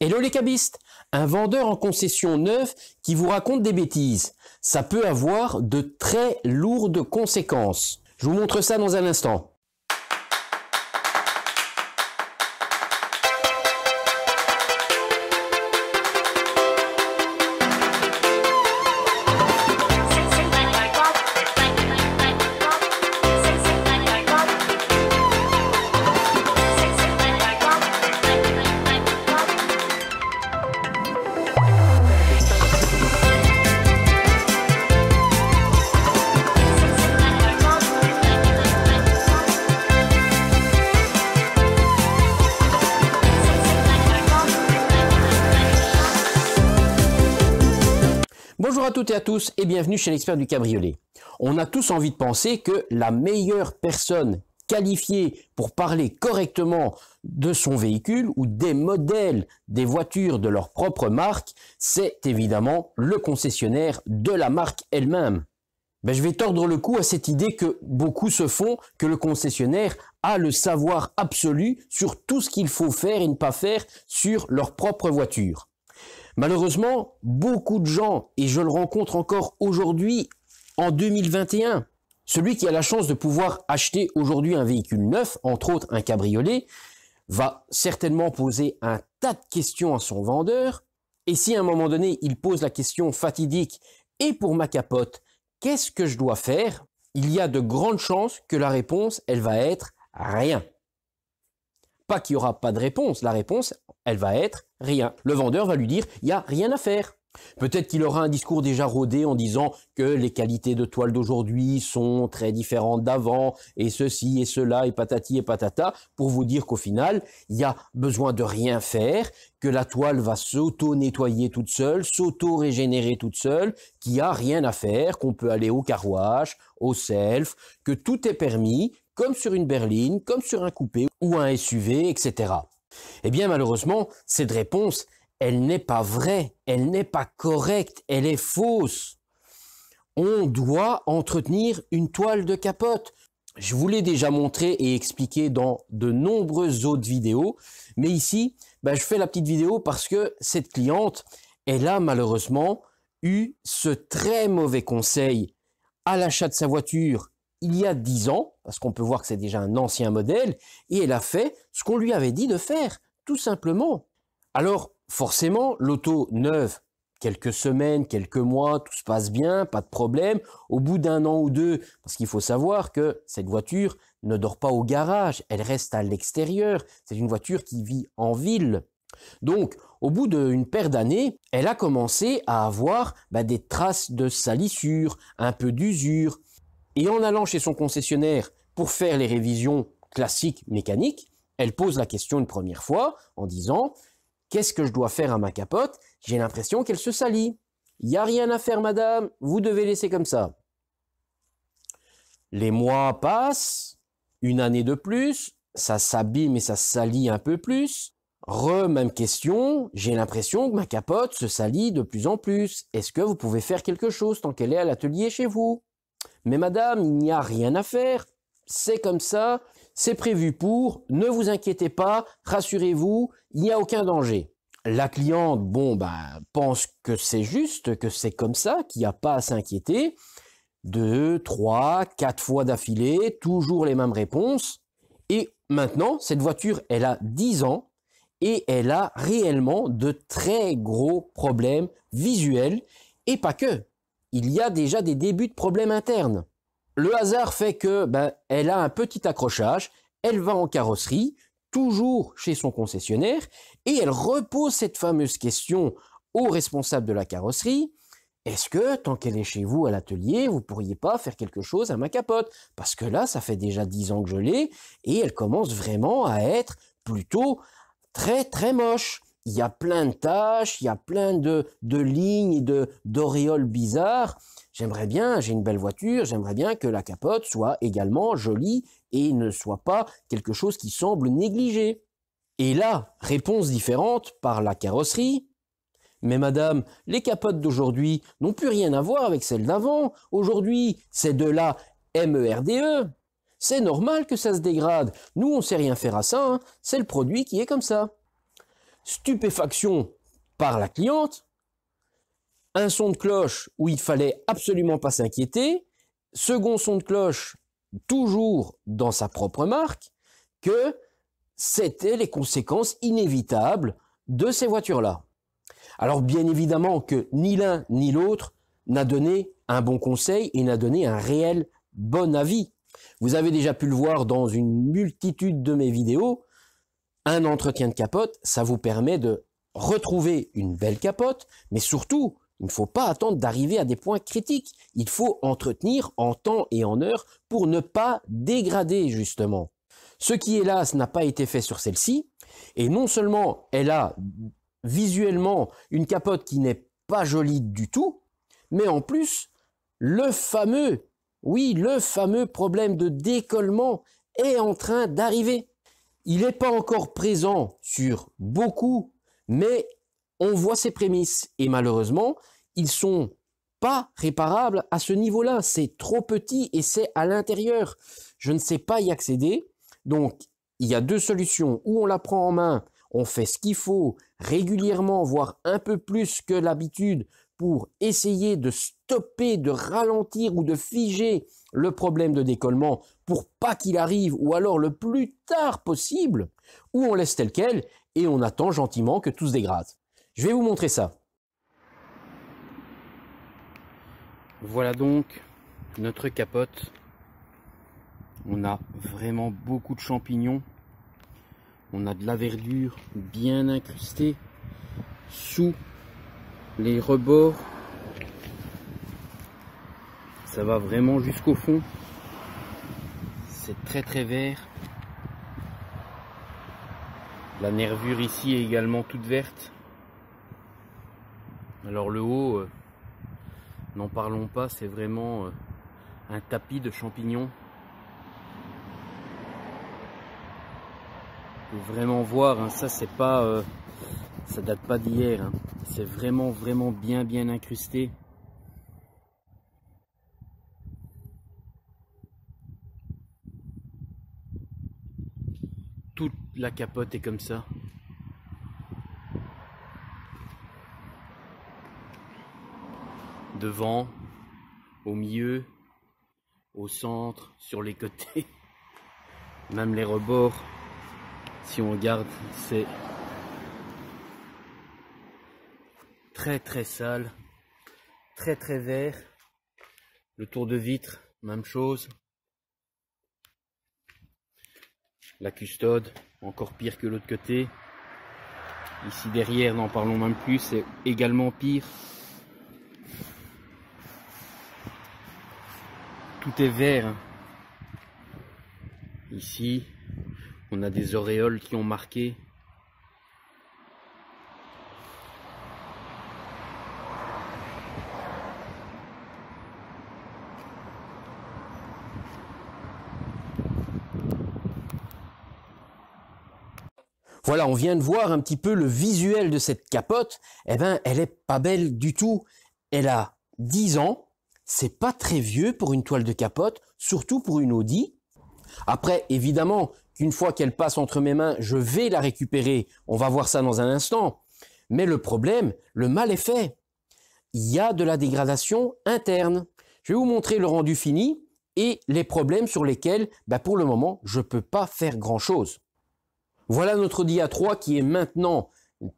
Hello les cabistes, un vendeur en concession neuve qui vous raconte des bêtises. Ça peut avoir de très lourdes conséquences. Je vous montre ça dans un instant. Bonjour à toutes et à tous et bienvenue chez l'expert du cabriolet. On a tous envie de penser que la meilleure personne qualifiée pour parler correctement de son véhicule ou des modèles des voitures de leur propre marque, c'est évidemment le concessionnaire de la marque elle-même. Je vais tordre le cou à cette idée que beaucoup se font, que le concessionnaire a le savoir absolu sur tout ce qu'il faut faire et ne pas faire sur leur propre voiture. Malheureusement, beaucoup de gens, et je le rencontre encore aujourd'hui en 2021, celui qui a la chance de pouvoir acheter aujourd'hui un véhicule neuf, entre autres un cabriolet, va certainement poser un tas de questions à son vendeur. Et si à un moment donné, il pose la question fatidique « Et pour ma capote, qu'est-ce que je dois faire ?» il y a de grandes chances que la réponse, elle va être « rien ». Pas qu'il n'y aura pas de réponse, la réponse, elle va être rien. Le vendeur va lui dire, il n'y a rien à faire. Peut-être qu'il aura un discours déjà rodé en disant que les qualités de toile d'aujourd'hui sont très différentes d'avant, et ceci et cela, et patati et patata, pour vous dire qu'au final, il y a besoin de rien faire, que la toile va s'auto-nettoyer toute seule, s'auto-régénérer toute seule, qu'il n'y a rien à faire, qu'on peut aller au car wash, au self, que tout est permis, comme sur une berline, comme sur un coupé ou un SUV, etc. Eh bien, malheureusement, cette réponse, elle n'est pas vraie, elle n'est pas correcte, elle est fausse. On doit entretenir une toile de capote. Je vous l'ai déjà montré et expliqué dans de nombreuses autres vidéos, mais ici, je fais la petite vidéo parce que cette cliente, elle a malheureusement eu ce très mauvais conseil à l'achat de sa voiture il y a 10 ans, parce qu'on peut voir que c'est déjà un ancien modèle, et elle a fait ce qu'on lui avait dit de faire, tout simplement. Alors, forcément, l'auto neuve, quelques semaines, quelques mois, tout se passe bien, pas de problème. Au bout d'un an ou deux, parce qu'il faut savoir que cette voiture ne dort pas au garage, elle reste à l'extérieur. C'est une voiture qui vit en ville. Donc, au bout d'une paire d'années, elle a commencé à avoir des traces de salissure, un peu d'usure. Et en allant chez son concessionnaire pour faire les révisions classiques mécaniques, elle pose la question une première fois en disant « Qu'est-ce que je dois faire à ma capote? J'ai l'impression qu'elle se salit. Il n'y a rien à faire, madame, vous devez laisser comme ça. » Les mois passent, une année de plus, ça s'abîme et ça se salit un peu plus. Même question, j'ai l'impression que ma capote se salit de plus en plus. Est-ce que vous pouvez faire quelque chose tant qu'elle est à l'atelier chez vous? Mais madame, il n'y a rien à faire, c'est comme ça, c'est prévu pour, ne vous inquiétez pas, rassurez-vous, il n'y a aucun danger. La cliente, pense que c'est juste, que c'est comme ça, qu'il n'y a pas à s'inquiéter. 2, 3, 4 fois d'affilée, toujours les mêmes réponses. Et maintenant, cette voiture, elle a 10 ans et elle a réellement de très gros problèmes visuels et pas que. Il y a déjà des débuts de problèmes internes. Le hasard fait que elle a un petit accrochage, elle va en carrosserie, toujours chez son concessionnaire, et elle repose cette fameuse question au responsable de la carrosserie. Est-ce que, tant qu'elle est chez vous à l'atelier, vous pourriez pas faire quelque chose à ma capote? Parce que là, ça fait déjà 10 ans que je l'ai, et elle commence vraiment à être plutôt très très moche. Il y a plein de taches, il y a plein de lignes et d'auréoles bizarres. J'aimerais bien, j'ai une belle voiture, j'aimerais bien que la capote soit également jolie et ne soit pas quelque chose qui semble négligé. Et là, réponse différente par la carrosserie. Mais madame, les capotes d'aujourd'hui n'ont plus rien à voir avec celles d'avant. Aujourd'hui, c'est de la MERDE. C'est normal que ça se dégrade. Nous, on sait rien faire à ça, hein. C'est le produit qui est comme ça. stupéfaction par la cliente, un son de cloche où il fallait absolument pas s'inquiéter, second son de cloche toujours dans sa propre marque, que c'était les conséquences inévitables de ces voitures-là. Alors bien évidemment que ni l'un ni l'autre n'a donné un bon conseil et n'a donné un réel bon avis. Vous avez déjà pu le voir dans une multitude de mes vidéos, un entretien de capote, ça vous permet de retrouver une belle capote, mais surtout, il ne faut pas attendre d'arriver à des points critiques. Il faut entretenir en temps et en heure pour ne pas dégrader justement. Ce qui, hélas, n'a pas été fait sur celle-ci, et non seulement elle a visuellement une capote qui n'est pas jolie du tout, mais en plus, le fameux problème de décollement est en train d'arriver. Il n'est pas encore présent sur beaucoup, mais on voit ses prémices. Et malheureusement, ils sont pas réparables à ce niveau-là. C'est trop petit et c'est à l'intérieur. Je ne sais pas y accéder. Donc, il y a deux solutions. Ou on la prend en main, on fait ce qu'il faut régulièrement, voire un peu plus que l'habitude, pour essayer de stopper, de ralentir ou de figer le problème de décollement pour pas qu'il arrive, ou alors le plus tard possible, ou on laisse tel quel et on attend gentiment que tout se dégrade. Je vais vous montrer ça. Voilà donc notre capote. On a vraiment beaucoup de champignons. On a de la verdure bien incrustée sous les rebords. Ça va vraiment jusqu'au fond. C'est très très vert. La nervure ici est également toute verte. Alors le haut, n'en parlons pas, c'est vraiment un tapis de champignons. Vous pouvez vraiment voir, hein, ça c'est pas, ça date pas d'hier, hein. C'est vraiment bien incrusté. Toute la capote est comme ça. Devant, au milieu, au centre, sur les côtés, même les rebords. Si on regarde, c'est très sale, très vert. Le tour de vitre, même chose. La custode, encore pire que l'autre côté. Ici derrière, n'en parlons même plus, c'est également pire. Tout est vert. Ici, on a des auréoles qui ont marqué. Voilà, on vient de voir un petit peu le visuel de cette capote. Eh ben, elle est pas belle du tout. Elle a 10 ans. C'est pas très vieux pour une toile de capote, surtout pour une Audi. Après, évidemment, qu'une fois qu'elle passe entre mes mains, je vais la récupérer. On va voir ça dans un instant. Mais le problème, le mal est fait. Il y a de la dégradation interne. Je vais vous montrer le rendu fini et les problèmes sur lesquels, pour le moment, je ne peux pas faire grand-chose. Voilà notre Audi A3 qui est maintenant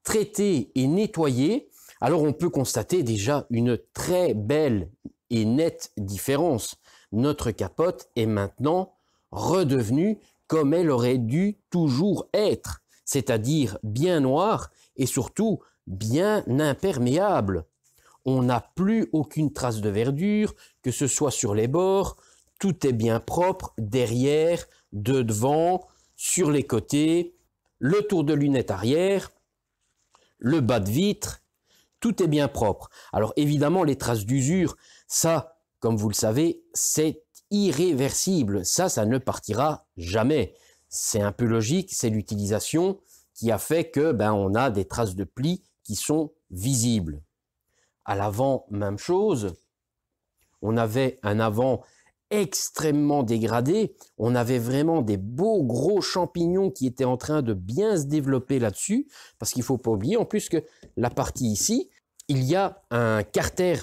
traité et nettoyé. Alors on peut constater déjà une très belle et nette différence. Notre capote est maintenant redevenue comme elle aurait dû toujours être, c'est-à-dire bien noire et surtout bien imperméable. On n'a plus aucune trace de verdure, que ce soit sur les bords, tout est bien propre, derrière, de devant, sur les côtés, le tour de lunette arrière, le bas de vitre, tout est bien propre. Alors évidemment, les traces d'usure, ça, comme vous le savez, c'est irréversible. Ça ne partira jamais. C'est un peu logique, c'est l'utilisation qui a fait que on a des traces de plis qui sont visibles. À l'avant, même chose. On avait un avant extrêmement dégradé. On avait vraiment des beaux gros champignons qui étaient en train de bien se développer là-dessus, parce qu'il ne faut pas oublier en plus que la partie ici, il y a un carter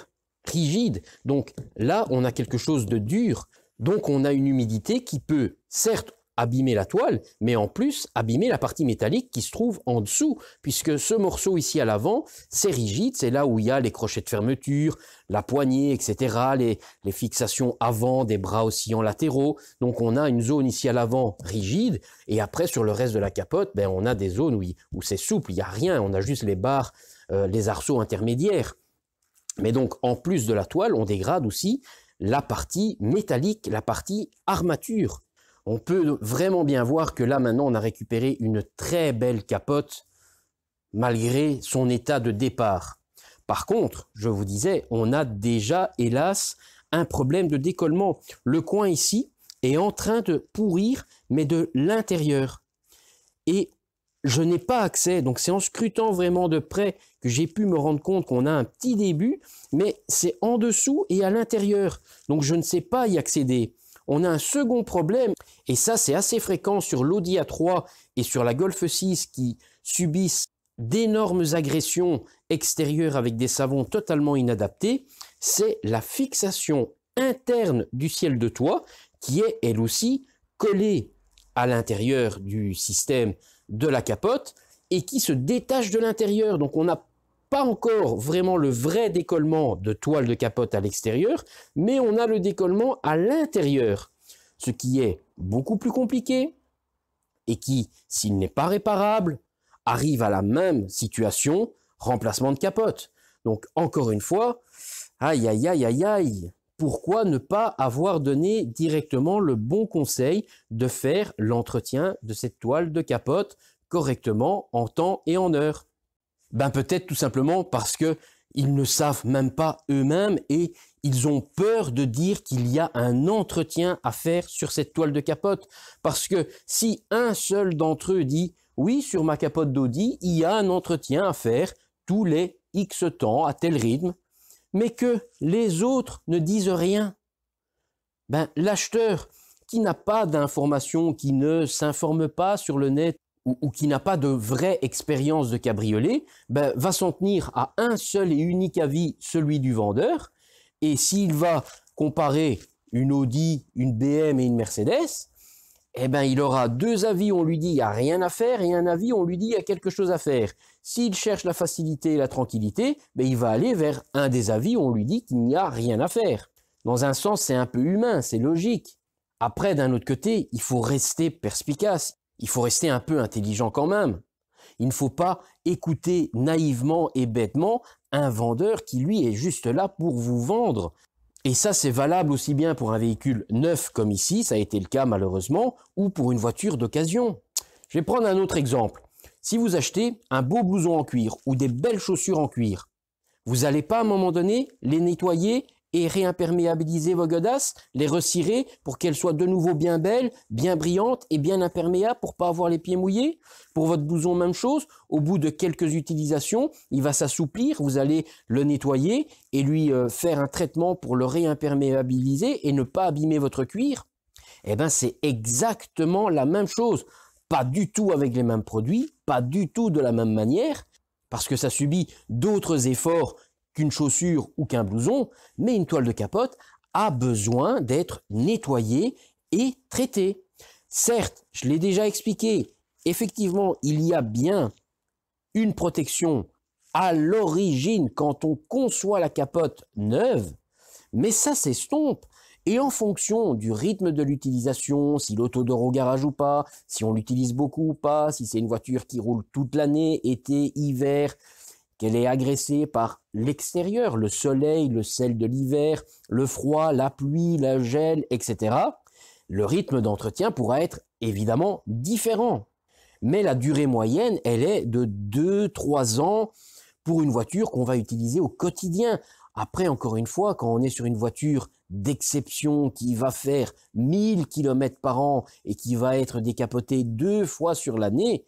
rigide, donc là on a quelque chose de dur, donc on a une humidité qui peut certes abîmer la toile, mais en plus abîmer la partie métallique qui se trouve en dessous, puisque ce morceau ici à l'avant, c'est rigide, c'est là où il y a les crochets de fermeture, la poignée, etc., les fixations avant, des bras oscillants latéraux, donc on a une zone ici à l'avant rigide, et après sur le reste de la capote, ben, on a des zones où c'est souple, il n'y a rien, on a juste les barres, les arceaux intermédiaires. Mais donc en plus de la toile, on dégrade aussi la partie métallique, la partie armature. On peut vraiment bien voir que là maintenant on a récupéré une très belle capote malgré son état de départ. Par contre, je vous disais, on a déjà hélas un problème de décollement. Le coin ici est en train de pourrir, mais de l'intérieur. Et je n'ai pas accès, donc c'est en scrutant vraiment de près que j'ai pu me rendre compte qu'on a un petit début, mais c'est en dessous et à l'intérieur. Donc je ne sais pas y accéder. On a un second problème, et ça c'est assez fréquent sur l'Audi A3 et sur la Golf 6 qui subissent d'énormes agressions extérieures avec des savons totalement inadaptés, c'est la fixation interne du ciel de toit qui est elle aussi collée à l'intérieur du système de la capote et qui se détache de l'intérieur. Donc on n'a pas encore vraiment le vrai décollement de toile de capote à l'extérieur, mais on a le décollement à l'intérieur, ce qui est beaucoup plus compliqué et qui, s'il n'est pas réparable, arrive à la même situation, remplacement de capote. Donc encore une fois, aïe aïe aïe aïe aïe, pourquoi ne pas avoir donné directement le bon conseil de faire l'entretien de cette toile de capote correctement en temps et en heure? Ben peut-être tout simplement parce que ils ne savent même pas eux-mêmes et ils ont peur de dire qu'il y a un entretien à faire sur cette toile de capote. Parce que si un seul d'entre eux dit « Oui, sur ma capote d'Audi, il y a un entretien à faire tous les X temps, à tel rythme », mais que les autres ne disent rien, ben l'acheteur qui n'a pas d'informations, qui ne s'informe pas sur le net, ou qui n'a pas de vraie expérience de cabriolet, ben, va s'en tenir à un seul et unique avis, celui du vendeur. Et s'il va comparer une Audi, une BM et une Mercedes, eh ben, il aura deux avis, on lui dit il n'y a rien à faire, et un avis, on lui dit il y a quelque chose à faire. S'il cherche la facilité et la tranquillité, ben, il va aller vers un des avis où on lui dit qu'il n'y a rien à faire. Dans un sens, c'est un peu humain, c'est logique. Après, d'un autre côté, il faut rester perspicace. Il faut rester un peu intelligent quand même. Il ne faut pas écouter naïvement et bêtement un vendeur qui, lui, est juste là pour vous vendre. Et ça, c'est valable aussi bien pour un véhicule neuf comme ici, ça a été le cas malheureusement, ou pour une voiture d'occasion. Je vais prendre un autre exemple. Si vous achetez un beau blouson en cuir ou des belles chaussures en cuir, vous n'allez pas à un moment donné les nettoyer et réimperméabiliser vos godasses, les recirer pour qu'elles soient de nouveau bien belles, bien brillantes et bien imperméables pour pas avoir les pieds mouillés. Pour votre blouson, même chose. Au bout de quelques utilisations, il va s'assouplir. Vous allez le nettoyer et lui faire un traitement pour le réimperméabiliser et ne pas abîmer votre cuir. Eh ben, c'est exactement la même chose. Pas du tout avec les mêmes produits, pas du tout de la même manière, parce que ça subit d'autres efforts qu'une chaussure ou qu'un blouson, mais une toile de capote a besoin d'être nettoyée et traitée. Certes, je l'ai déjà expliqué, effectivement, il y a bien une protection à l'origine quand on conçoit la capote neuve, mais ça s'estompe. Et en fonction du rythme de l'utilisation, si l'auto dort au garage ou pas, si on l'utilise beaucoup ou pas, si c'est une voiture qui roule toute l'année, été, hiver, qu'elle est agressée par l'extérieur, le soleil, le sel de l'hiver, le froid, la pluie, la gel, etc., le rythme d'entretien pourra être évidemment différent. Mais la durée moyenne, elle est de 2-3 ans pour une voiture qu'on va utiliser au quotidien. Après, encore une fois, quand on est sur une voiture d'exception qui va faire 1000 km par an et qui va être décapotée 2 fois sur l'année,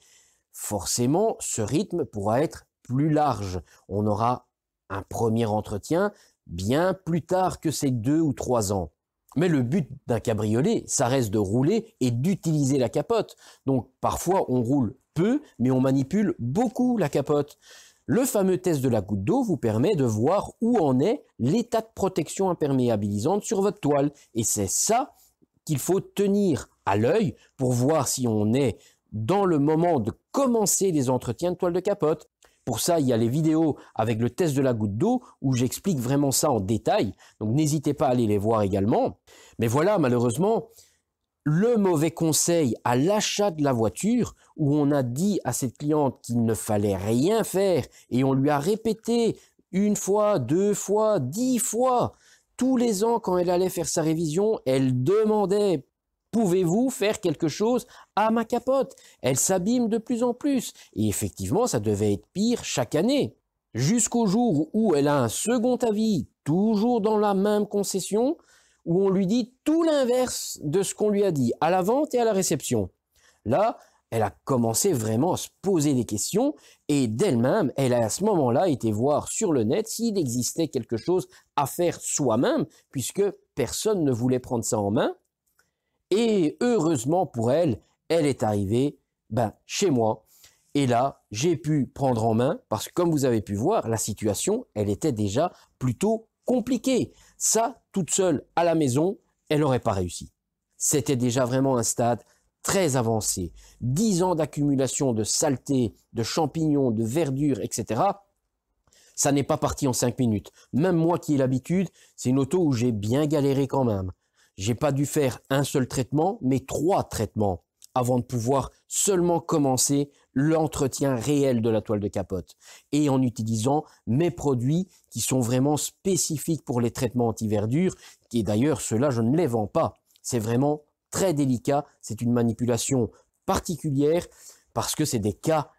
forcément, ce rythme pourra être plus large. On aura un premier entretien bien plus tard que ces 2 ou 3 ans. Mais le but d'un cabriolet, ça reste de rouler et d'utiliser la capote. Donc parfois on roule peu, mais on manipule beaucoup la capote. Le fameux test de la goutte d'eau vous permet de voir où en est l'état de protection imperméabilisante sur votre toile. Et c'est ça qu'il faut tenir à l'œil pour voir si on est dans le moment de commencer les entretiens de toile de capote. Pour ça, il y a les vidéos avec le test de la goutte d'eau où j'explique vraiment ça en détail. Donc n'hésitez pas à aller les voir également. Mais voilà, malheureusement, le mauvais conseil à l'achat de la voiture où on a dit à cette cliente qu'il ne fallait rien faire et on lui a répété une fois, 2 fois, 10 fois. Tous les ans, quand elle allait faire sa révision, elle demandait « Pouvez-vous faire quelque chose à ma capote ?» Elle s'abîme de plus en plus. Et effectivement, ça devait être pire chaque année. Jusqu'au jour où elle a un second avis, toujours dans la même concession, où on lui dit tout l'inverse de ce qu'on lui a dit à la vente et à la réception. Là, elle a commencé vraiment à se poser des questions et d'elle-même, elle a à ce moment-là été voir sur le net s'il existait quelque chose à faire soi-même, puisque personne ne voulait prendre ça en main. Et heureusement pour elle, elle est arrivée chez moi. Et là, j'ai pu prendre en main, parce que comme vous avez pu voir, la situation, elle était déjà plutôt compliquée. Ça, toute seule à la maison, elle n'aurait pas réussi. C'était déjà vraiment un stade très avancé. 10 ans d'accumulation de saleté, de champignons, de verdure, etc. Ça n'est pas parti en 5 minutes. Même moi qui ai l'habitude, c'est une auto où j'ai bien galéré quand même. J'ai pas dû faire un seul traitement, mais 3 traitements avant de pouvoir seulement commencer l'entretien réel de la toile de capote. Et en utilisant mes produits qui sont vraiment spécifiques pour les traitements anti-verdure, et d'ailleurs ceux-là je ne les vends pas. C'est vraiment très délicat, c'est une manipulation particulière parce que c'est des cas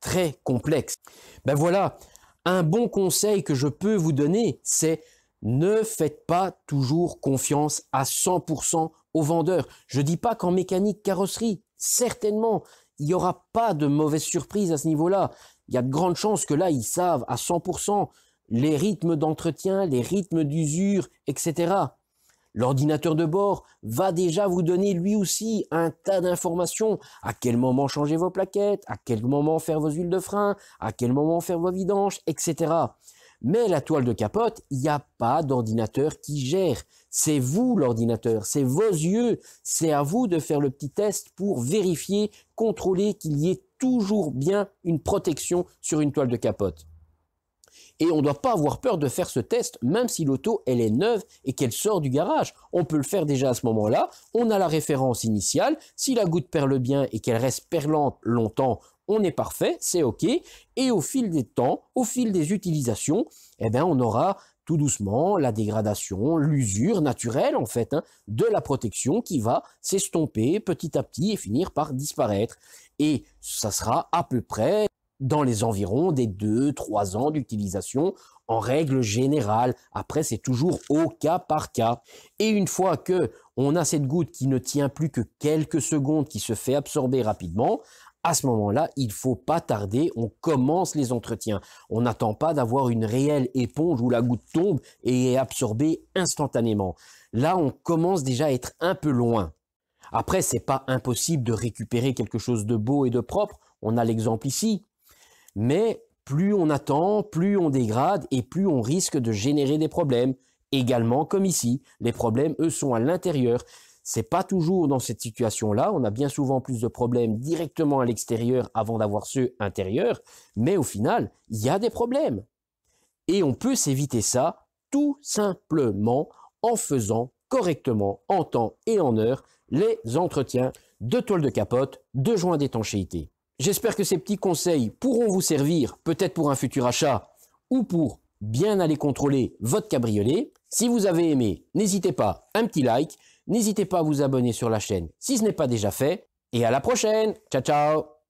très complexes. Ben voilà, un bon conseil que je peux vous donner, c'est ne faites pas toujours confiance à 100% aux vendeurs. Je ne dis pas qu'en mécanique carrosserie, certainement, il n'y aura pas de mauvaise surprise à ce niveau-là. Il y a de grandes chances que là, ils savent à 100% les rythmes d'entretien, les rythmes d'usure, etc. L'ordinateur de bord va déjà vous donner lui aussi un tas d'informations. À quel moment changer vos plaquettes, à quel moment faire vos huiles de frein, à quel moment faire vos vidanges, etc. Mais la toile de capote, il n'y a pas d'ordinateur qui gère. C'est vous l'ordinateur, c'est vos yeux. C'est à vous de faire le petit test pour vérifier, contrôler qu'il y ait toujours bien une protection sur une toile de capote. Et on ne doit pas avoir peur de faire ce test, même si l'auto, elle est neuve et qu'elle sort du garage. On peut le faire déjà à ce moment-là. On a la référence initiale. Si la goutte perle bien et qu'elle reste perlante longtemps, on est parfait, c'est OK. Et au fil des temps, au fil des utilisations, on aura tout doucement la dégradation, l'usure naturelle en fait, de la protection qui va s'estomper petit à petit et finir par disparaître. Et ça sera à peu près dans les environs des 2-3 ans d'utilisation en règle générale. Après, c'est toujours au cas par cas. Et une fois que on a cette goutte qui ne tient plus que quelques secondes, qui se fait absorber rapidement, à ce moment-là, il ne faut pas tarder, on commence les entretiens. On n'attend pas d'avoir une réelle éponge où la goutte tombe et est absorbée instantanément. Là, on commence déjà à être un peu loin. Après, c'est pas impossible de récupérer quelque chose de beau et de propre. On a l'exemple ici. Mais plus on attend, plus on dégrade et plus on risque de générer des problèmes. Également comme ici, les problèmes, eux, sont à l'intérieur. C'est pas toujours dans cette situation-là. On a bien souvent plus de problèmes directement à l'extérieur avant d'avoir ceux intérieurs. Mais au final, il y a des problèmes. Et on peut s'éviter ça tout simplement en faisant correctement, en temps et en heure, les entretiens de toile de capote, de joints d'étanchéité. J'espère que ces petits conseils pourront vous servir, peut-être pour un futur achat ou pour bien aller contrôler votre cabriolet. Si vous avez aimé, n'hésitez pas à un petit like, n'hésitez pas à vous abonner sur la chaîne si ce n'est pas déjà fait. Et à la prochaine. Ciao, ciao.